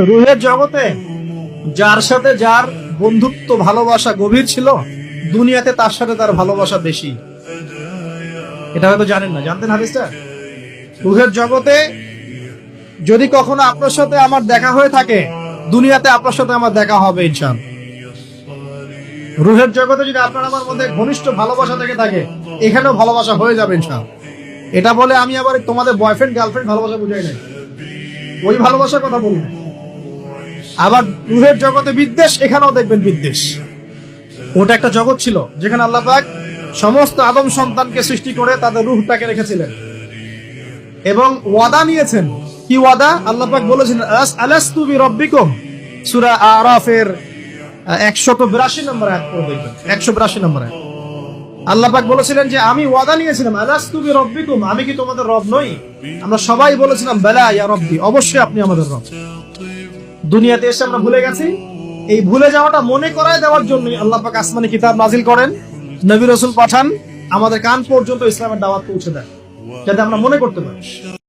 রুহের জগতে যার সাথে যার বন্ধুত্ব ভালোবাসা গভীর ছিল, দুনিয়াতে তার সাথে তার ভালোবাসা বেশি। এটা হয়তো জানেন না, জানতেন হাদিসটা? রুহের জগতে যদি কখনো আপনার সাথে আমার দেখা হয়ে থাকে, দুনিয়াতে আপনার সাথে আমার দেখা হবে ইনশাআল্লাহ। রুহের জগতে যদি আপনার আমার মধ্যে ঘনিষ্ঠ ভালোবাসা থেকে থাকে, এখানেও ভালোবাসা হয়ে যাবে ইনশাআল্লাহ। এটা বলে আমি আবার তোমাদের বয়ফ্রেন্ড গার্লফ্রেন্ড ভালোবাসা বুঝাই নাই, ওই ভালোবাসার কথা বলি না। আবার রুহের জগতে বিদ্বেষ, এখানেও দেখবেন বিদ্বেষ। ওটা একটা জগৎ ছিল যেখানে আল্লাহ পাক সমস্ত আদম সন্তানকে সৃষ্টি করে তাদের রুহটাকে রেখেছিলেন এবং ওয়াদা নিয়েছেন। কি ওয়াদা? আল্লাহ পাক বলেছেন আলাস্তু বিরাব্বিকুম, সূরা আরাফের 182 নম্বর আয়াত পড়ে দেখবেন। 182 নম্বর আয়াত আল্লাহ পাক বলেছিলেন যে আমি ওয়াদা নিয়েছিলাম, আলাস্তু বিরাব্বিকুম, আমি কি তোমাদের রব নই? আমরা সবাই বলেছিলাম বালা ইয়া রব্বি, অবশ্যই আপনি আমাদের রব। দুনিয়াতে এসে আমরা ভুলে গেছি। এই ভুলে যাওয়াটা মনে করায় দেওয়ার জন্য আল্লাহ পাক আসমানি কিতাব নাজিল করেন, নবী রাসূল পাঠান, আমাদের কান পর্যন্ত ইসলামের দাওয়াত পৌঁছে দেয়, যাতে আমরা মনে করতে পারি।